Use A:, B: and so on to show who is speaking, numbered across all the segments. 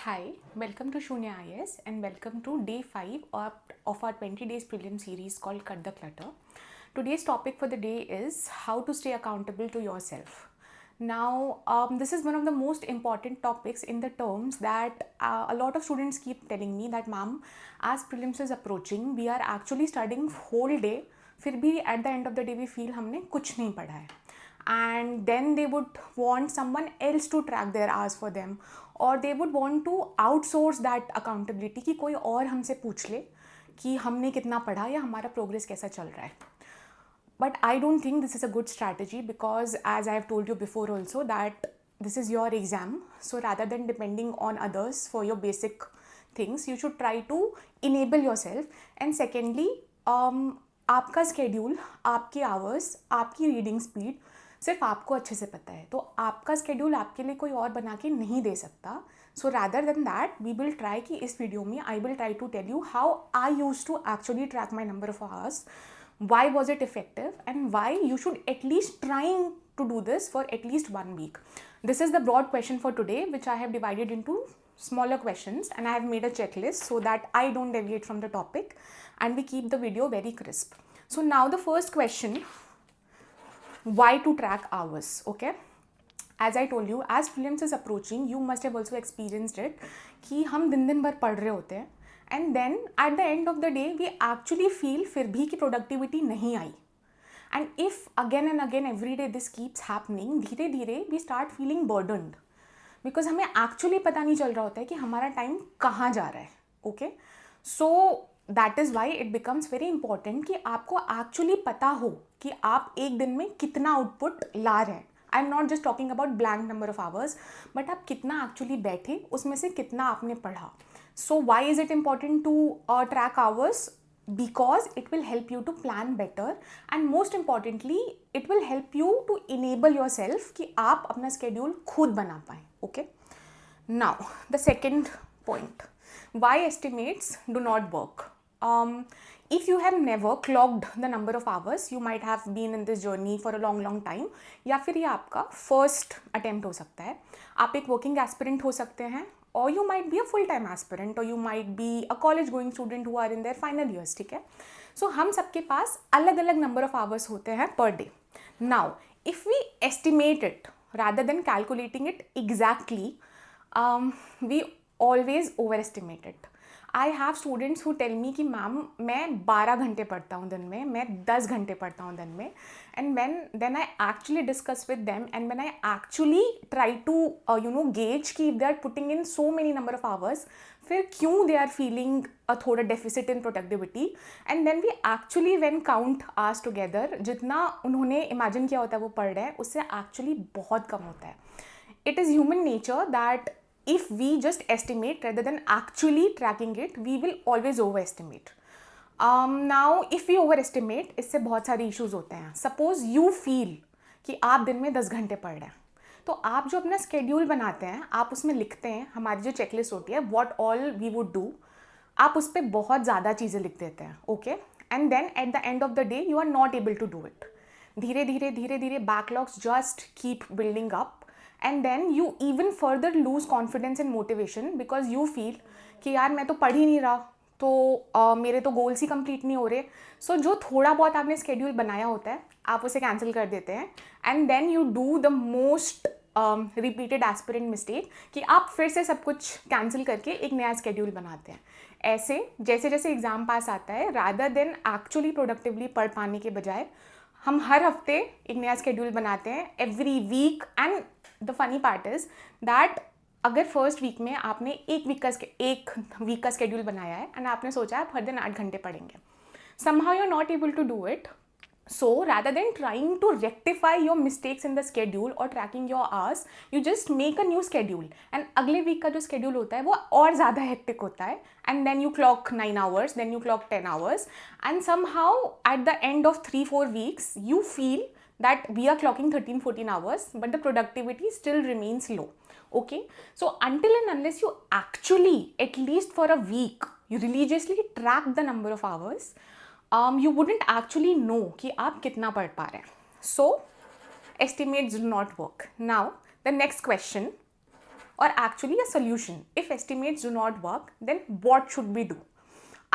A: Hi, welcome to Sunya IAS and welcome to day 5 of our 20 days prelim series called Cut the Clutter. Today's topic for the day is how to stay accountable to yourself. Now, this is one of the most important topics in the terms that a lot of students keep telling me that ma'am, as prelims is approaching, we are actually studying whole day, फिर भी at the end of the day we feel हमने कुछ नहीं पढ़ा है. And then they would want someone else to track their hours for them, or they would want to outsource that accountability कि कोई और हमसे पूछ ले कि हमने कितना पढ़ा या हमारा प्रोग्रेस कैसा चल रहा है. But I don't think this is a good strategy because, as I have told you before also, that this is your exam. So rather than depending on others for your basic things, you should try to enable yourself. And secondly, आपका schedule, आपके hours, आपकी reading speed सिर्फ आपको अच्छे से पता है, तो आपका स्केड्यूल आपके लिए कोई और बना के नहीं दे सकता. So rather than that we will try कि इस वीडियो में I will try to tell you how I use to actually track my number of hours, why was it effective, and why you should at least trying to do this for at least 1 week. This is the broad question for today, which I have divided into smaller questions, and I have made a checklist so that I don't deviate from the topic and we keep the video very crisp. So now the first question, why to track hours. Okay, as I told you, as prelims is approaching, you must have also experienced it कि हम दिन भर पढ़ रहे होते हैं and then at the end of the day we actually feel फिर भी कि productivity नहीं आई. And if again and again every day this keeps happening, धीरे धीरे we start feeling burdened because हमें actually पता नहीं चल रहा होता है कि हमारा टाइम कहाँ जा रहा है. Okay, so that is why it becomes very important कि आपको एक्चुअली पता हो कि आप एक दिन में कितना आउटपुट ला रहे हैं. I am not just talking about blank number of hours, but आप कितना एक्चुअली बैठे, उसमें से कितना आपने पढ़ा. So why is it important to track hours? Because it will help you to plan better, and most importantly it will help you to enable yourself कि आप अपना schedule खुद बना पाएँ. Okay, now the second point, why estimates do not work. If you have never clocked the number of hours, you might have been in this journey for a long time, या फिर ये आपका first attempt हो सकता है. आप एक working aspirant हो सकते हैं, or you might be a full-time aspirant, or you might be a college-going student who are in their final years. ठीक है, so हम सबके पास अलग अलग number of hours होते हैं per day. Now, if we estimate it rather than calculating it exactly, we always overestimate it. I have students who tell me कि ma'am मैं 12 घंटे पढ़ता हूँ दिन में, मैं 10 घंटे पढ़ता हूँ दिन में, and then I actually discuss with them and when I actually try to gauge कि if they are putting in so many number of hours, फिर क्यों दे आर फीलिंग थोड़ा deficit in productivity. And then we actually when count hours together, जितना उन्होंने imagine किया होता है वो पढ़ रहे हैं, उससे एक्चुअली बहुत कम होता है. It is human nature that if we just estimate rather than actually tracking it, we will always overestimate. Now if we overestimate, इससे बहुत सारे issues होते हैं. Suppose you feel कि आप दिन में 10 घंटे पढ़ रहे हैं, तो आप जो अपना schedule बनाते हैं, आप उसमें लिखते हैं, हमारी जो checklist होती है, what all we would do, आप उस पर बहुत ज़्यादा चीज़ें लिख देते हैं. Okay, and then at the end of the day you are not able to do it. धीरे धीरे backlogs just keep building up. And then you even further lose confidence and motivation because you feel कि यार मैं तो पढ़ ही नहीं रहा, तो मेरे तो गोल्स ही कंप्लीट नहीं हो रहे. सो जो थोड़ा बहुत आपने स्केड्यूल बनाया होता है, आप उसे कैंसिल कर देते हैं, and then you do the most repeated aspirant mistake कि आप फिर से सब कुछ कैंसिल करके एक नया स्केड्यूल बनाते हैं. ऐसे जैसे जैसे एग्ज़ाम पास आता है, रादर देन एक्चुअली प्रोडक्टिवली पढ़ पाने के बजाय हम हर हफ्ते एक नया स्केड्यूल बनाते हैं, every week. And the funny part is that अगर फर्स्ट वीक में आपने एक वीक का स्केड्यूल बनाया है एंड आपने सोचा आप हर दिन 8 घंटे पढ़ेंगे, somehow you're not able to do it. So rather than trying to rectify your mistakes in the schedule or tracking your hours, you just make a new schedule, and अगले week का जो schedule होता है वो और ज़्यादा hectic होता है, and then you clock 9 hours, then you clock 10 hours, and somehow at the end of 3-4 weeks you feel that we are clocking 13-14 hours, but the productivity still remains low. Okay, so until and unless you actually at least for a week you religiously track the number of hours, you wouldn't actually know कि आप कितना पढ़ पा रहे हैं. So estimates do not work. Now the next question, or actually a solution. If estimates do not work, then what should we do?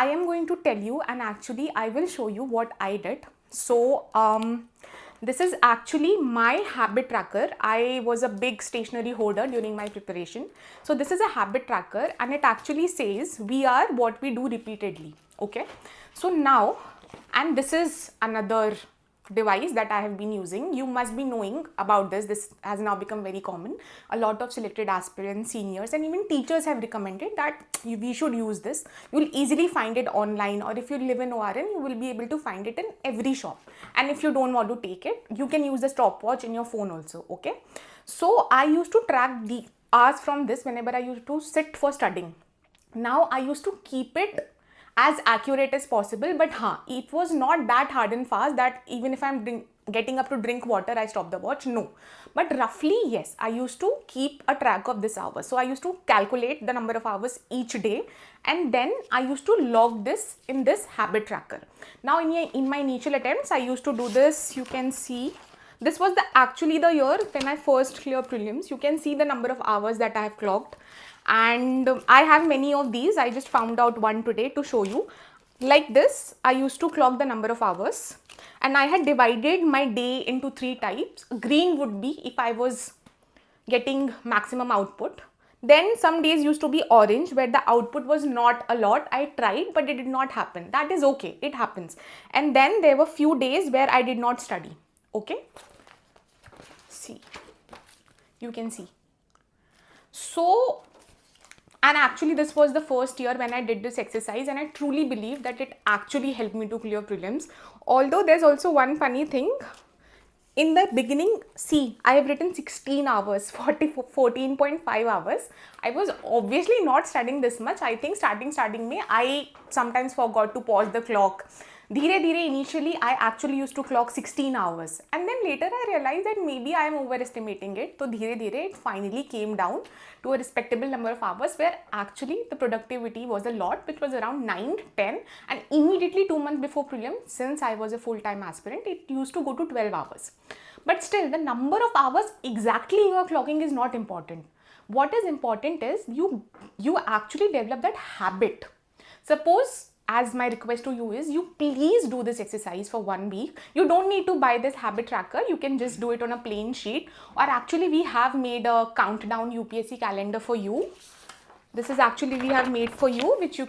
A: I am going to tell you, and actually I will show you what I did. So this is actually my habit tracker. I was a big stationery hoarder during my preparation. So this is a habit tracker, and it actually says we are what we do repeatedly. Okay. So now, and this is another device that I have been using. You must be knowing about this. This has now become very common. A lot of selected aspirants, seniors, and even teachers have recommended that we should use this. You will easily find it online, or if you live in ORN, you will be able to find it in every shop. And if you don't want to take it, you can use the stopwatch in your phone also. Okay. So I used to track the hours from this whenever I used to sit for studying. Now I used to keep it as accurate as possible, but it was not that hard and fast that even if I'm getting up to drink water, I stop the watch. No, but roughly, yes, I used to keep a track of this hours. So I used to calculate the number of hours each day, and then I used to log this in this habit tracker. Now in my initial attempts, I used to do this. You can see this was actually the year when I first cleared prelims. You can see the number of hours that I have clocked. And I have many of these. I just found out one today to show you. Like this, I used to clock the number of hours, and I had divided my day into 3 types. Green would be if I was getting maximum output. Then some days used to be orange where the output was not a lot. I tried, but it did not happen. That is okay. It happens. And then there were few days where I did not study. Okay. See. You can see. So, and actually this was the first year when I did this exercise, and I truly believe that it actually helped me to clear prelims. Although there's also one funny thing. In the beginning, see, I have written 16 hours, 14.5 hours. I was obviously not studying this much. I think starting May, I sometimes forgot to pause the clock. Dhire initially, I actually used to clock 16 hours. And then later I realized that maybe I am overestimating it. So dhire it finally came down to a respectable number of hours where actually the productivity was a lot, which was around 9, 10. And immediately 2 months before prelim, since I was a full-time aspirant, it used to go to 12 hours. But still, the number of hours exactly you are clocking is not important. What is important is you actually develop that habit. Suppose, as my request to you is, you please do this exercise for 1 week. You don't need to buy this habit tracker. You can just do it on a plain sheet, or actually we have made a countdown UPSC calendar for you. This is actually we have made for you, in which you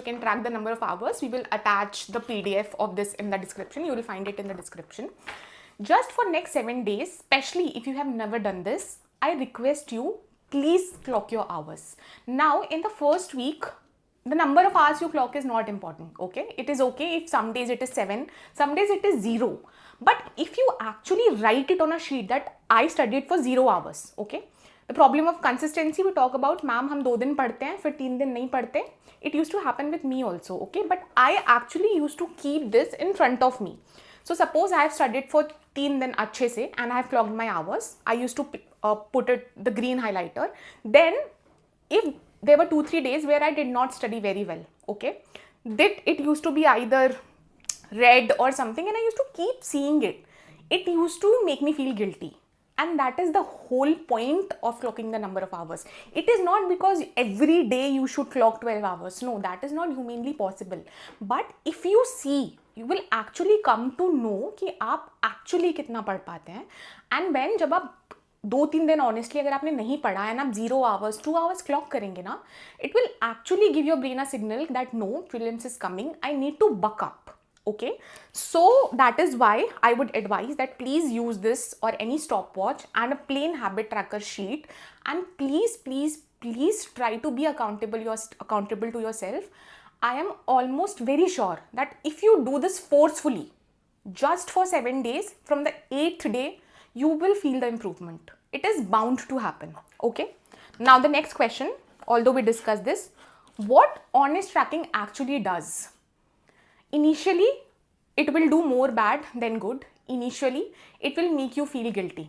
A: can track the number of hours. We will attach the PDF of this in the description. You will find it in the description. Just for next 7 days, especially if you have never done this, I request you, please clock your hours. Now in the first week, the number of hours you clock is not important. Okay, it is okay if some days it is 7, some days it is 0. But if you actually write it on a sheet that I studied for 0 hours, okay. The problem of consistency we talk about, ma'am हम 2 दिन पढ़ते हैं फिर 3 दिन नहीं पढ़ते. It used to happen with me also, okay. But I actually used to keep this in front of me. So suppose I have studied for 3 दिन अच्छे से and I have clocked my hours. I used to put the green highlighter. Then if there were 2-3 days where I did not study very well, okay, that it used to be either red or something, and I used to keep seeing it. It used to make me feel guilty. And that is the whole point of clocking the number of hours. It is not because every day you should clock 12 hours. No, that is not humanly possible. But if you see, you will actually come to know कि आप actually कितना पढ़ पाते हैं. And when जब आप 2-3 दिन honestly अगर आपने नहीं पढ़ा एंड आप 0 hours 2 hours क्लॉक करेंगे ना, it will actually give your brain a signal that no, prelims is coming, I need to buck up. Okay, so that is why I would advise that please use this or any stopwatch and a plain habit tracker sheet, and please try to be accountable to yourself. I am almost very sure that if you do this forcefully just for 7 days, from the 8th day you will feel the improvement. It is bound to happen. Okay, now the next question, although we discussed this, what honest tracking actually does. Initially, it will do more bad than good. Initially, it will make you feel guilty.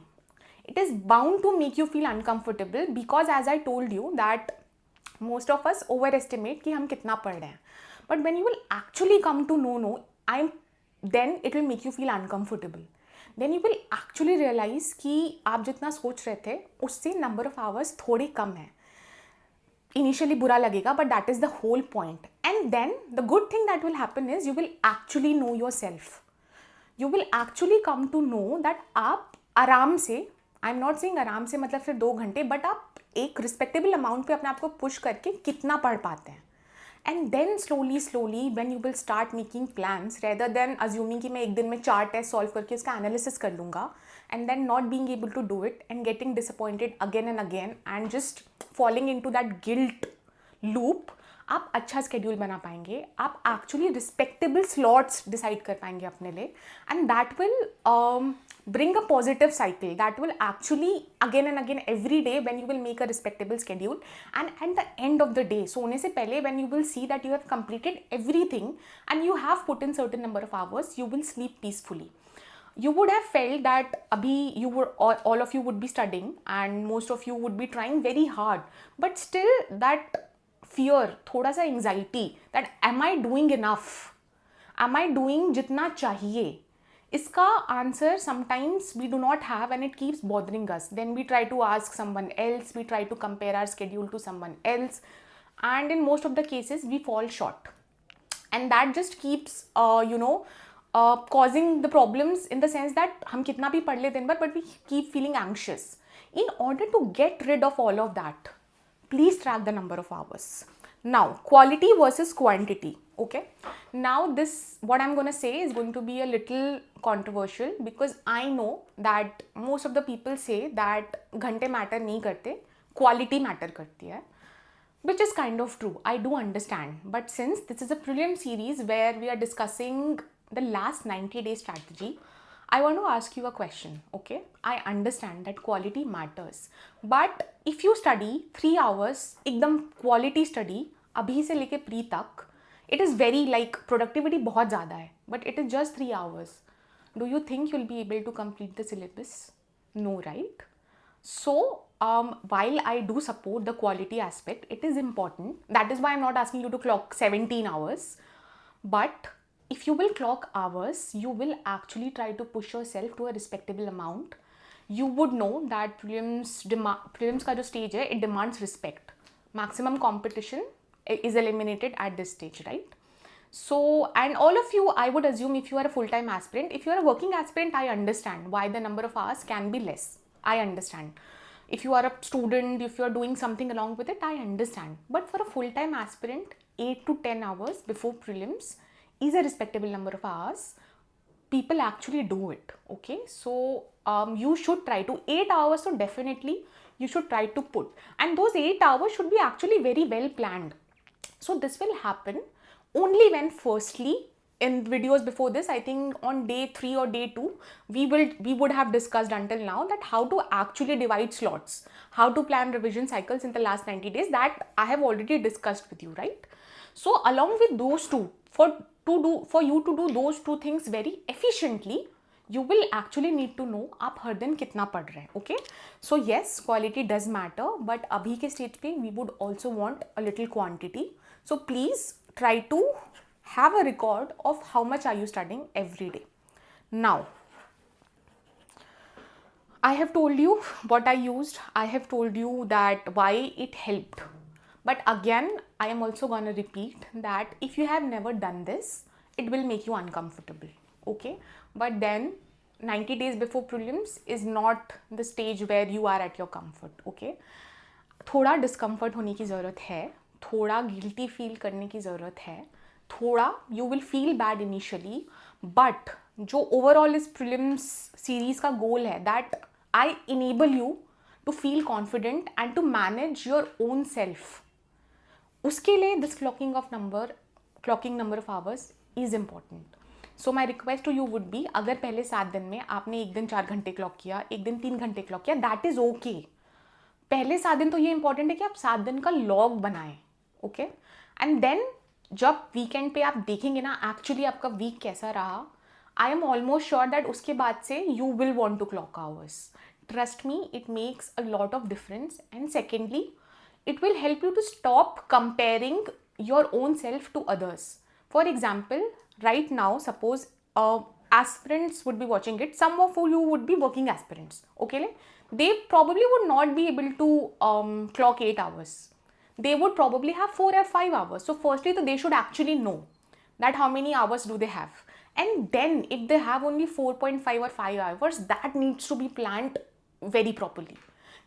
A: It is bound to make you feel uncomfortable because, as I told you, that most of us overestimate कि हम कितना पढ़ रहे हैं. But when you will actually come to know, then it will make you feel uncomfortable. Then you will actually realise कि आप जितना सोच रहे थे उससे नंबर ऑफ आवर्स थोड़े कम है. Initially बुरा लगेगा, but that is the whole point. And then the good thing that will happen is you will actually know yourself. You will actually come to know that आप आराम से, आई am not saying आराम से मतलब सिर्फ 2 घंटे, बट आप एक रिस्पेक्टेबल अमाउंट पे अपने आप को पुश करके कितना पढ़ पाते हैं. And then slowly when you will start making plans rather than assuming कि मैं एक दिन में 4 टेस्ट सॉल्व करके उसका एनालिसिस कर लूँगा and then not being able to do it and getting disappointed again and again and just falling into that guilt loop. आप अच्छा स्केड्यूल बना पाएंगे, आप एक्चुअली रिस्पेक्टेबल स्लॉट्स डिसाइड कर पाएंगे अपने लिए and that will bring a positive cycle that will actually again and again every day when you will make a respectable schedule. And at the end of the day, सोने से पहले when you will see that you have completed everything and you have put in certain number of hours, you will sleep peacefully. You would have felt that abhi you would all of you would be studying and most of you would be trying very hard, but still that fear, thoda sa anxiety that am I doing enough, am I doing jitna chahiye, इसका answer sometimes we do not have and it keeps bothering us. Then we try to ask someone else, we try to compare our schedule to someone else and in most of the cases we fall short and that just keeps causing the problems in the sense that हम कितना भी पढ़ ले दिन भर but we keep feeling anxious. In order to get rid of all of that, please track the number of hours. Now, quality versus quantity. Okay, now this what I'm going to say is going to be a little controversial because I know that most of the people say that घंटे matter नहीं करते, quality matter करती है, which is kind of true. I do understand, but since this is a prelim series where we are discussing the last 90-day strategy, I want to ask you a question. Okay, I understand that quality matters, but if you study 3 hours एकदम quality study अभी से लेके pre तक, it is very like productivity बहुत ज़्यादा है, but it is just 3 hours. Do you think you'll be able to complete the syllabus? No, right? So while I do support the quality aspect, it is important. That is why I'm not asking you to clock 17 hours. But if you will clock hours, you will actually try to push yourself to a respectable amount. You would know that prelims का जो stage है, it demands respect. Maximum competition is eliminated at this stage, right? So, and all of you, I would assume if you are a full-time aspirant, if you are a working aspirant, I understand why the number of hours can be less. I understand. If you are a student, if you are doing something along with it, I understand. But for a full-time aspirant, 8 to 10 hours before prelims is a respectable number of hours. People actually do it, okay? So, you should try to 8 hours, so definitely you should try to put. And those 8 hours should be actually very well planned. So this will happen only when firstly in videos before this, I think on day 3 or day 2, we would have discussed until now that how to actually divide slots, how to plan revision cycles in the last 90 days, that I have already discussed with you, right? So along with those two, for you to do those two things very efficiently, you will actually need to know आप हर दिन कितना पढ़ रहे हैं. Okay, so yes, quality does matter, but अभी के stage पे we would also want a little quantity. So please try to have a record of how much are you studying every day. Now, I have told you what I used. I have told you that why it helped. But again, I am also going to repeat that if you have never done this, it will make you uncomfortable. Okay? But then 90 days before prelims is not the stage where you are at your comfort. Okay? थोड़ा discomfort होने की ज़रूरत है, थोड़ा guilty feel करने की ज़रूरत है, थोड़ा you will feel bad initially, but जो ओवरऑल इस प्रीलिम्स सीरीज का गोल है that I enable you to feel confident and to manage your own self, उसके लिए this clocking number of hours is important. So my request to you would be, अगर पहले 7 दिन में आपने एक दिन 4 घंटे क्लॉक किया, एक दिन 3 घंटे क्लॉक किया, दैट इज़ ओके. पहले 7 दिन तो ये इंपॉर्टेंट है कि आप 7 दिन का लॉग बनाएं. ओके, एंड देन जब वीकेंड पे आप देखेंगे ना एक्चुअली आपका वीक कैसा रहा, I am almost sure that उसके बाद से you will want to clock hours. Trust me, it makes a lot of difference. And secondly, it will help you to stop comparing your own self to others. For example, right now, suppose aspirants would be watching it. Some of you would be working aspirants. Okay, they probably would not be able to clock 8 hours. They would probably have 4 or 5 hours. So firstly, they should actually know that how many hours do they have. And then if they have only 4.5 or 5 hours, that needs to be planned very properly.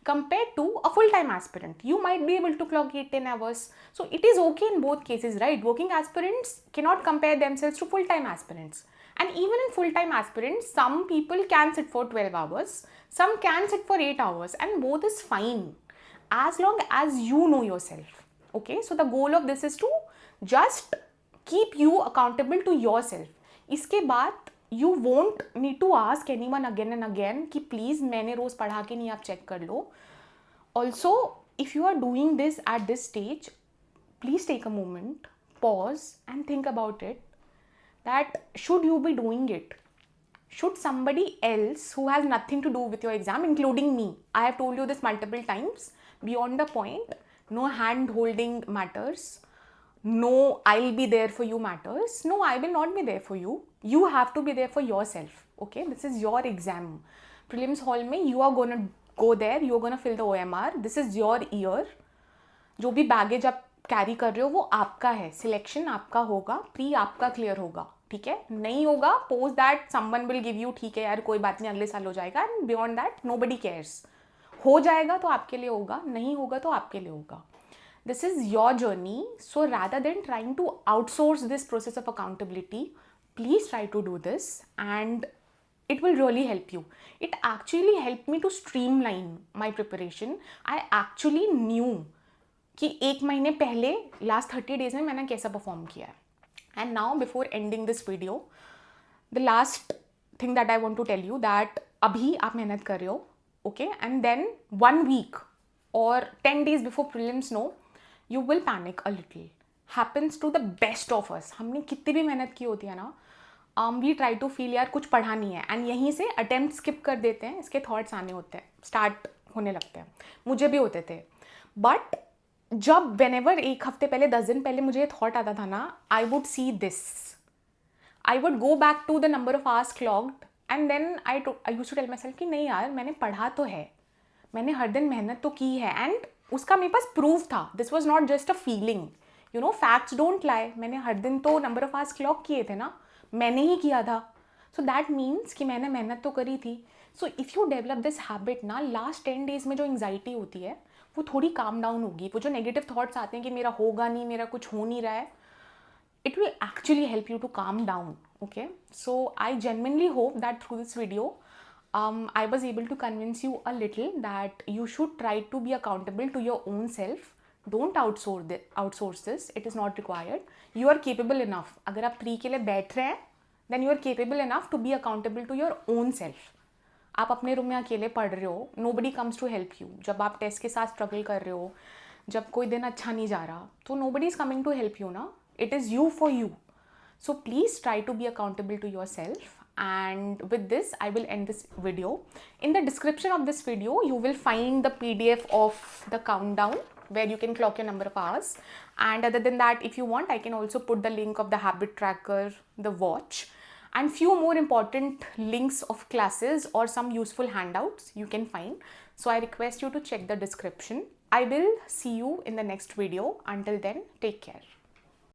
A: Compared to a full-time aspirant, you might be able to clock 8-10 hours. So it is okay in both cases, right? Working aspirants cannot compare themselves to full-time aspirants. And even in full-time aspirants, some people can sit for 12 hours, some can sit for 8 hours, and both is fine as long as you know yourself. Okay, so the goal of this is to just keep you accountable to yourself. इसके बाद you won't need to ask anyone again and again कि please मैंने रोज पढ़ा के नहीं, आप check कर लो. Also, if you are doing this at this stage, please take a moment, pause and think about it, that should you be doing it? Should somebody else who has nothing to do with your exam, including me, I have told you this multiple times, beyond the point, no hand holding matters, no I'll be there for you matters, no I will not be there for you, you have to be there for yourself. Okay, this is your exam. Prelims hall mein you are gonna go there, you are gonna fill the OMR, this is your year. जो भी baggage आप carry कर रहे हो वो आपका है, selection आपका होगा, प्री आपका क्लियर होगा, ठीक है? नहीं होगा, pose that someone will give you, ठीक है यार कोई बात नहीं अगले साल हो जाएगा, and beyond that nobody cares. हो जाएगा तो आपके लिए होगा, नहीं होगा तो आपके लिए होगा. This is your journey, so rather than trying to outsource this process of accountability, please try to do this and it will really help you. It actually helped me to streamline my preparation. I actually knew कि एक महीने पहले last 30 days में मैंने कैसा perform किया है. And now before ending this video, the last thing that I want to tell you that अभी आप मेहनत कर रहे हो, ओके, एंड देन 1 वीक और 10 days before prelims no you will panic a little. Happens to the best of us. हमने कितनी भी मेहनत की होती है ना, वी ट्राई टू फील यार कुछ पढ़ा नहीं है, एंड यहीं से अटेम्प्ट स्किप कर देते हैं, इसके थॉट्स आने होते हैं, स्टार्ट होने लगते हैं. मुझे भी होते थे. बट जब वेनेवर एक हफ्ते पहले 10 दिन पहले मुझे ये थॉट आता था ना, I would see this, I would go back to the number of hours clocked and then I used to tell my self कि नहीं यार मैंने पढ़ा तो है, मैंने हर दिन मेहनत तो की है, एंड उसका मेरे पास प्रूफ था. This was not just a feeling, you know, facts don't lie. मैंने हर दिन तो नंबर ऑफ आवर्स क्लॉक किए थे ना, मैंने ही किया था. सो दैट मीन्स कि मैंने मेहनत तो करी थी. So if you develop this habit ना, लास्ट 10 डेज में जो एंग्जाइटी होती है वो थोड़ी काम डाउन होगी. वो जो नेगेटिव थॉट्स आते हैं कि मेरा होगा नहीं, मेरा कुछ हो नहीं रहा है, it will actually help you to calm down. Okay, so I genuinely hope that through this video I was able to convince you a little that you should try to be accountable to your own self. Don't outsource this. It is not required. You are capable enough. अगर आप pre के लिए बैठ रहे हैं then you are capable enough to be accountable to your own self. आप अपने room में अकेले पढ़ रहे हो, nobody comes to help you. जब आप टेस्ट के साथ स्ट्रगल कर रहे हो, जब कोई दिन अच्छा नहीं जा रहा, तो nobody is coming to help you ना. It is you for you. So please try to be accountable to yourself. And with this, I will end this video. In the description of this video, you will find the PDF of the countdown where you can clock your number of hours. And other than that, if you want, I can also put the link of the habit tracker, the watch, and few more important links of classes or some useful handouts you can find. So I request you to check the description. I will see you in the next video. Until then, take care.